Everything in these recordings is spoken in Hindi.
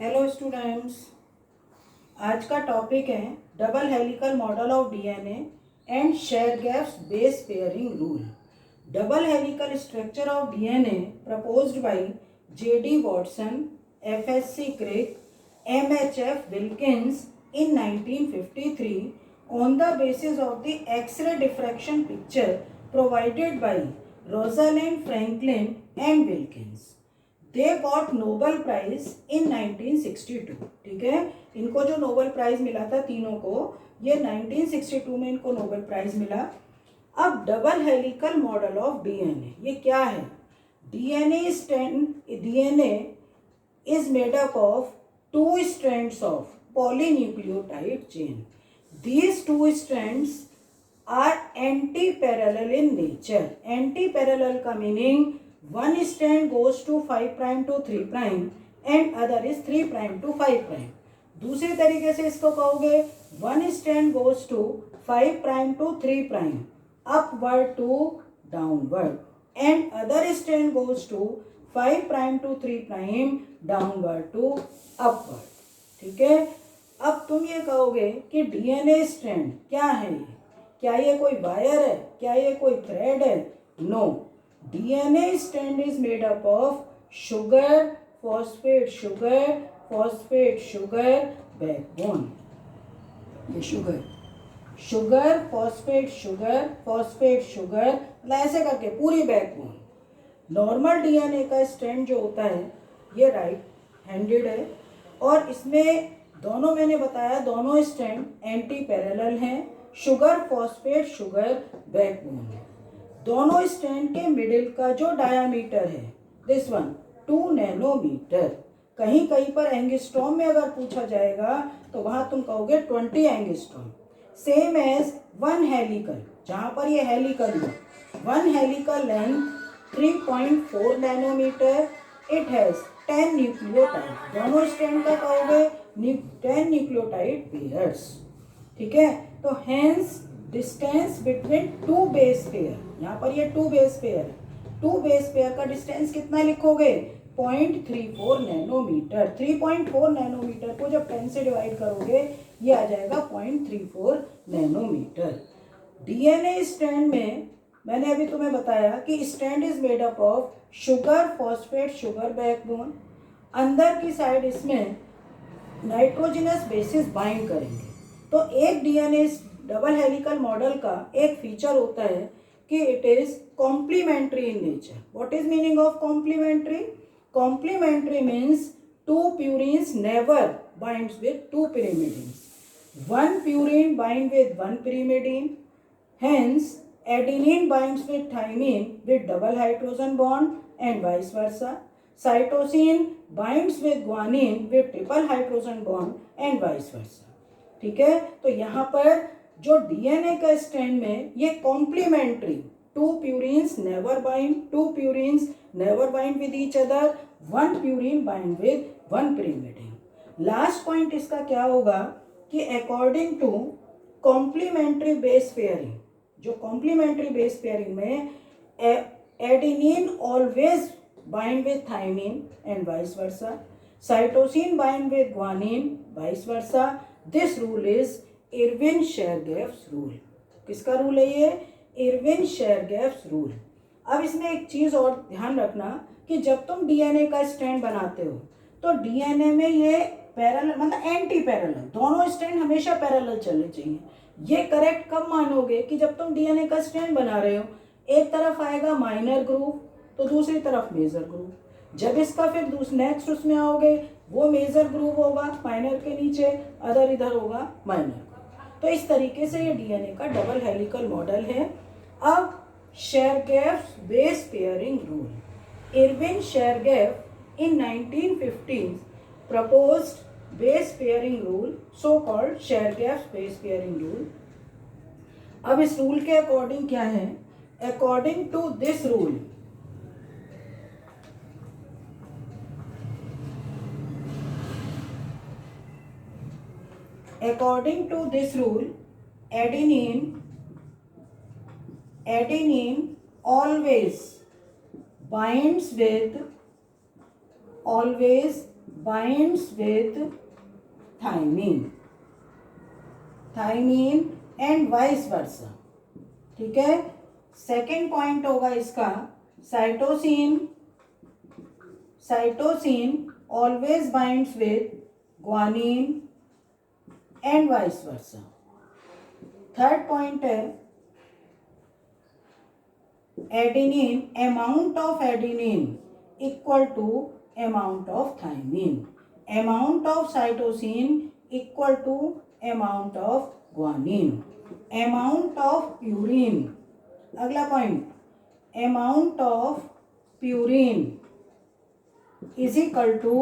हेलो स्टूडेंट्स, आज का टॉपिक है double helical model of DNA and Chargaff's base pairing rule. Double helical structure of DNA proposed by J D Watson, F S C Crick, M H F Wilkins in 1953 on the basis of the X-ray diffraction picture provided by Rosalind Franklin and Wilkins. They got Nobel prize in 1962। ठीक है, इनको जो नोबल प्राइज मिला था तीनों को, ये 1962 में इनको नोबल प्राइज मिला। अब double helical model of DNA ये क्या है? DNA is made up of two strands of polynucleotide chain. These two strands are anti-parallel in nature. Anti-parallel का meaning one strand goes to 5 prime to 3 prime and other is 3 prime to 5 prime. दूसरे तरीके से इसको कहोगे one strand goes to 5 prime to 3 prime upward to downward and other strand goes to 5 prime to 3 prime downward to upward. ठीक है, अब तुम ये कहोगे कि डीएनए स्ट्रैंड क्या है? क्या ये कोई वायर है? क्या ये कोई थ्रेड है? No, DNA strand is made up of sugar phosphate sugar phosphate sugar backbone. ये sugar sugar phosphate sugar phosphate sugar मतलब ऐसे करके पूरी बैकबोन। नॉर्मल डीएनए का स्ट्रैंड जो होता है ये राइट हैंडेड है और इसमें दोनों मैंने बताया दोनों स्ट्रैंड एंटी पैरेलल हैं। शुगर फॉस्फेट शुगर बैकबोन है। दोनों स्ट्रैंड के मिडिल का जो डायामीटर है दिस वन 2 नैनोमीटर। कहीं कहीं पर एंगस्ट्रॉम में अगर पूछा जाएगा तो वहां तुम कहोगे 20 angstrom. Same as one helical, जहां पर ये हेलिकल है, one helical length 3.4 nanometre. It has 10 nucleotide. दोनों स्ट्रैंड का कहोगे 10 न्यूक्लियोटाइड पेयर्स। ठीक है, तो hence distance between two base pair, यहाँ पर ये टू बेस पेयर है, टू बेस पेयर का डिस्टेंस कितना लिखोगे? 0.34 नैनोमीटर। 3.4 नैनोमीटर को जब 10 से डिवाइड करोगे ये आ जाएगा 0.34 नैनोमीटर। डीएनए स्ट्रैंड में मैंने अभी तुम्हें बताया कि strand is made up of sugar phosphate sugar backbone. अंदर की साइड इसमें नाइट्रोजनस बेसिस बाइंड करेंगे। तो एक डीएनए डबल हेलिकल मॉडल का एक फीचर होता है कि it is complementary in nature. What is meaning of complementary? Complementary means two purines never binds with two pyrimidines. One purine bind with one pyrimidine. Hence, adenine binds with thymine with double hydrogen bond and vice versa. Cytosine binds with guanine with triple hydrogen bond and vice versa. ठीक है, तो यहाँ पर जो डीएनए का स्ट्रैंड में ये complementary, two purines never bind, two purines never bind with each other, one purine bind with one pyrimidine। Last point इसका क्या होगा कि according to complementary base pairing, जो कॉम्प्लीमेंट्री बेस पेयरिंग में adenine always bind with thymine and vice versa, cytosine bind with guanine vice versa. This rule is Erwin Chargaff's rule. किसका रूल है ये? Erwin Chargaff's rule. अब इसमें एक चीज और ध्यान रखना कि जब तुम डीएनए का स्ट्रैंड बनाते हो तो डीएनए में ये पैरेलल मतलब एंटी पैरेलल, दोनों स्ट्रैंड हमेशा पैरेलल चलने चाहिए। ये करेक्ट कब मानोगे कि जब तुम डीएनए का स्ट्रैंड बना रहे हो, एक तरफ आएगा माइनर ग्रूव तो दूसरी तरफ मेजर ग्रूव। जब इसका फिर नेक्स्ट उसमें आओगे वो मेजर ग्रूव होगा माइनर के नीचे, अदर इधर होगा माइनर। तो इस तरीके से ये डीएनए का डबल हेलिकल मॉडल है। अब Chargaff's base pairing rule. Erwin Chargaff in 1915 proposed base pairing rule, so called Chargaff's base pairing rule. अब इस रूल के अकॉर्डिंग क्या है? According to this rule according to this rule adenine always binds binds with thymine and vice versa. ठीक है। सेकेंड पॉइंट होगा इसका, cytosine always binds with guanine and vice versa. Third point है adenine, amount of adenine equal to amount of thymine, amount of cytosine equal to amount of guanine, amount of purine. अगला point, amount of purine is equal to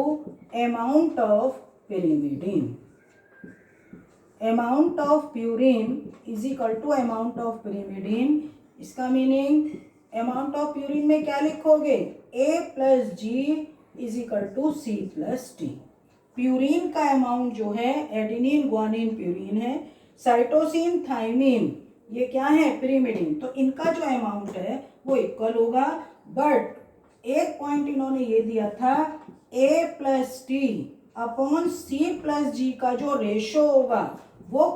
amount of pyrimidine, amount of purine is equal to amount of pyrimidine। इसका मीनिंग अमाउंट ऑफ प्यूरिन में क्या लिखोगे, A plus G is equal to C plus T. Purine का अमाउंट जो है एडेनिन ग्वानिन प्यूरिन है, साइटोसिन थायमीन ये क्या है pyrimidine, तो इनका जो अमाउंट है वो इक्वल होगा। बट एक पॉइंट इन्होंने ये दिया था A plus T upon C plus G का जो रेशो होगा वो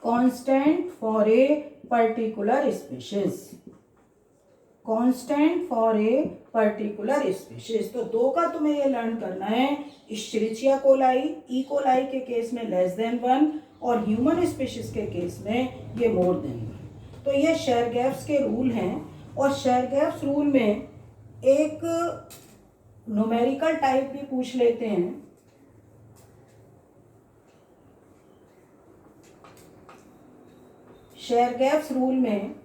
constant for a particular species, constant for a particular species. तो दो का तुम्हें ये लर्न करना है, इश्चरिचिया कोलाई, ई कोलाई के केस में लेस देन 1 और ह्यूमन स्पीशीज के केस में ये मोर देन 1। तो ये शेरगैफ्स के रूल हैं और शेरगैफ्स रूल में एक न्यूमेरिकल टाइप भी पूछ लेते हैं। शेरगैफ्स रूल में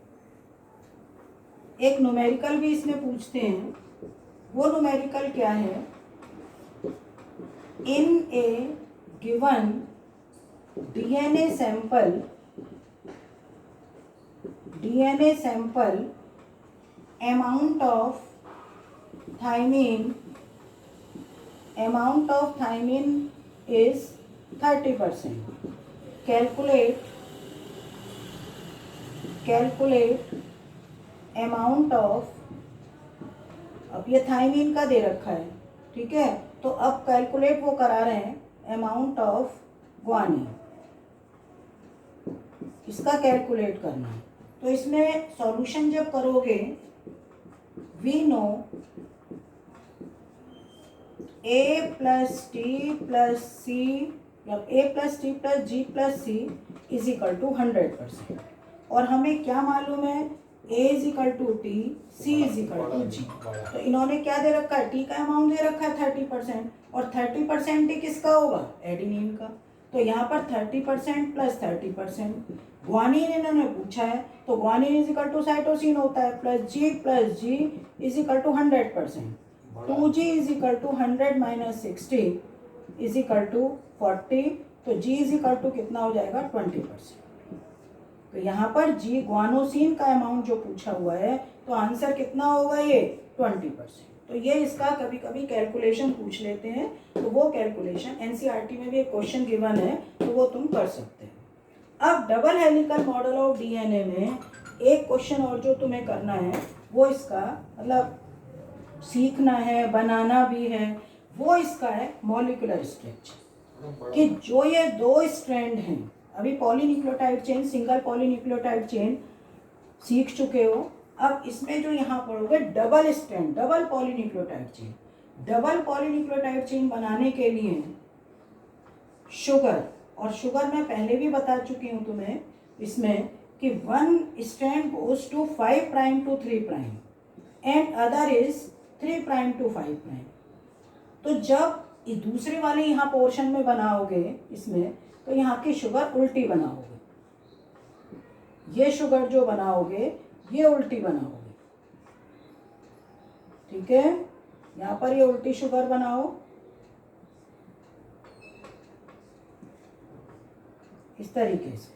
एक न्यूमेरिकल भी इसमें पूछते हैं। वो न्यूमेरिकल क्या है, in a given DNA sample amount of thymine is 30%. Calculate amount of, अब ये थायमीन का दे रखा है, ठीक है, तो अब कैलकुलेट वो करा रहे हैं अमाउंट ऑफ ग्वानिन, इसका कैलकुलेट करना है। तो इसमें सॉल्यूशन जब करोगे we know A plus T plus C या A plus T plus G plus C is equal to 100%। और हमें क्या मालूम है, A is equal to T, C is equal to G। तो इन्होंने क्या दे रखा है, T का अमाउंट दे रखा है 30% और 30% ही किसका होगा, एडेनिन का। तो यहाँ पर 30% प्लस 30%, ग्वानिन इन्होंने पूछा है तो guanine is equal to cytosine होता है, plus G is equal to 100%, 2G is equal to 100 minus 60 is equal to 40, तो G इज इक्वल टू कितना हो जाएगा 20%। तो यहाँ पर G ग्वानोसिन का अमाउंट जो पूछा हुआ है तो आंसर कितना होगा, ये 20%। तो ये इसका कभी कभी कैलकुलेशन पूछ लेते हैं, तो वो कैलकुलेशन एनसीईआरटी में भी एक क्वेश्चन गिवन है तो वो तुम कर सकते हैं। अब double helical model of DNA में एक क्वेश्चन और जो तुम्हें करना है वो इसका मतलब सीखना है, बनाना भी है, वो इसका है मॉलिक्यूलर स्ट्रक्चर, कि जो ये दो स्ट्रैंड हैं, अभी polynucleotide chain, single polynucleotide chain सीख चुके हो, अब इसमें जो यहाँ पढ़ोगे double strand, double polynucleotide chain. Double polynucleotide chain बनाने के लिए शुगर, और शुगर मैं पहले भी बता चुकी हूँ तुम्हें इसमें कि 1 strand goes to 5 prime to 3 prime and other is 3 prime to 5 prime. तो जब दूसरे वाले यहाँ पोर्शन में बनाओगे इसमें, तो यहाँ की शुगर उल्टी बनाओगे, ये शुगर जो बनाओगे ये उल्टी बनाओगे, ठीक है, यहाँ पर ये उल्टी शुगर बनाओ इस तरीके से,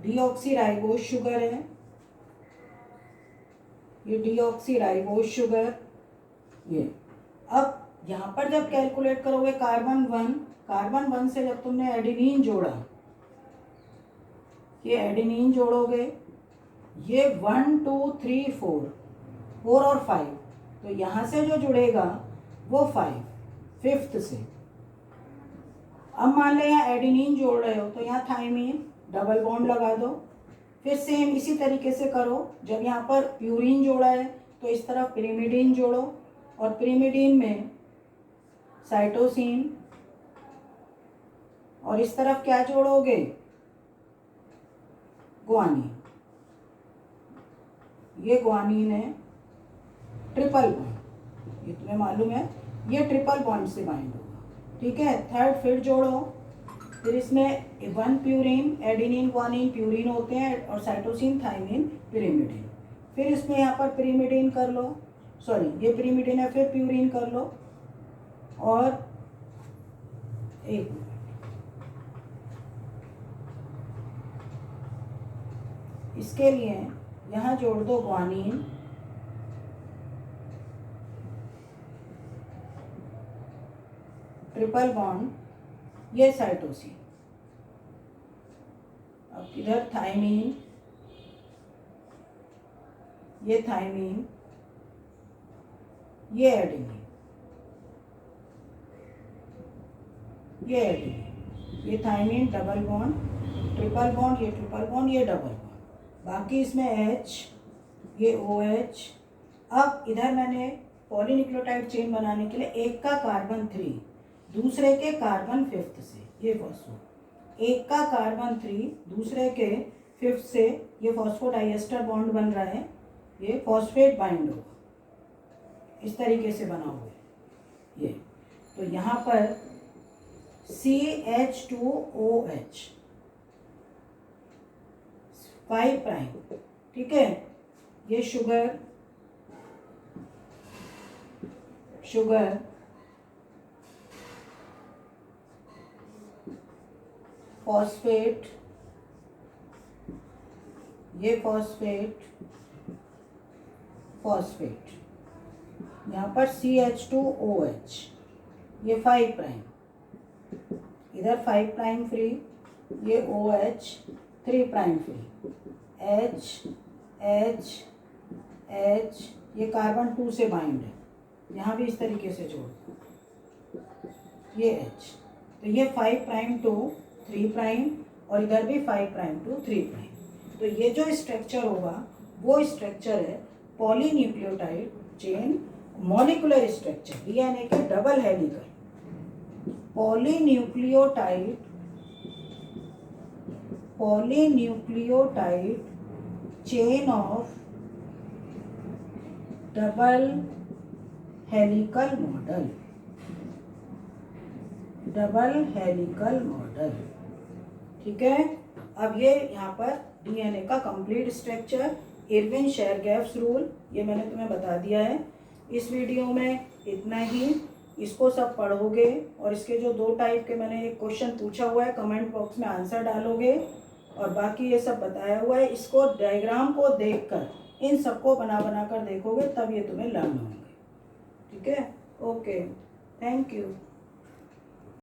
डीऑक्सीराइबोज शुगर है ये, डीऑक्सीराइबोज शुगर ये। अब यहाँ पर जब कैलकुलेट करोगे कार्बन 1 से जब तुमने एडेनिन जोड़ा, ये एडेनिन जोड़ोगे, ये 1 2 3 4 और 5, तो यहाँ से जो जुड़ेगा वो 5 फिफ्थ से। अब मान लें यहाँ एडिनिन जोड़ रहे हो तो यहाँ थाइमीन डबल बॉन्ड लगा दो। फिर सेम इसी तरीके से करो, जब यहाँ पर प्यूरिन जोड़ा है तो इस तरफ पिरिमिडीन जोड़ो और पिरिमिडीन में साइटोसिन, और इस तरफ क्या जोड़ोगे, ग्वानिन। ये ग्वानिन है ट्रिपल बॉन्ड, ये तुम्हें मालूम है, ये ट्रिपल बॉन्ड से बाइंड होगा, ठीक है। थर्ड फिर जोड़ो, फिर इसमें 1 प्यूरिन, एडिनिन ग्वानिन प्यूरिन होते हैं और साइटोसिन थाइमिन पिरिमिडिन। फिर इसमें यहाँ पर पिरिमिडिन कर लो, सॉरी ये पिरिमिडिन है, फिर प्यूरिन कर लो और एक मिनट, इसके लिए यहाँ जोड़ दो ग्वानिन, ट्रिपल बॉन्ड, ये साइटोसिन। अब इधर थाइमीन, ये थाइमीन, ये एडिनिन, ये एडिनिन, ये thymine double bond, triple bond, ये ट्रिपल बॉन्ड, ये डबल बॉन्ड, बाकी इसमें H, ये OH। अब इधर मैंने पॉलीन्यूक्लियोटाइड चेन बनाने के लिए एक का कार्बन 3 दूसरे के कार्बन 5th से, ये फॉस्फो, एक का कार्बन 3 दूसरे के 5th से, ये फॉस्फोडाइएस्टर बॉन्ड बन रहा है, ये फॉस्फेट बाइंड होगा, इस तरीके से बना हुआ है ये। तो यहाँ पर CH2OH 5 प्राइम, ठीक है। ये शुगर, शुगर, फॉस्फेट, ये फॉस्फेट, फॉस्फेट, यहाँ पर CH2OH, ये 5 प्राइम, इधर 5 प्राइम फ्री, ये OH 3 prime free, H, H, H, ये कार्बन 2 से बाइंड है, यहाँ भी इस तरीके से जोड़ दो, ये H, तो ये 5 प्राइम टू 3 प्राइम और इधर भी 5 प्राइम टू 3 प्राइम। तो ये जो स्ट्रक्चर होगा वो स्ट्रक्चर है polynucleotide chain molecular structure, DNA के double helical polynucleotide, polynucleotide chain of double helical model, double helical model, ठीक है। अब ये यहाँ पर डीएनए का complete structure, Erwin Chargaff's rule, ये मैंने तुम्हें बता दिया है। इस वीडियो में इतना ही, इसको सब पढ़ोगे और इसके जो 2 टाइप के मैंने एक क्वेश्चन पूछा हुआ है कमेंट बॉक्स में आंसर डालोगे, और बाकी ये सब बताया हुआ है, इसको डायग्राम को देखकर इन सबको बना कर देखोगे, तब ये तुम्हें लर्न होंगे, ठीक है। Okay, thank you.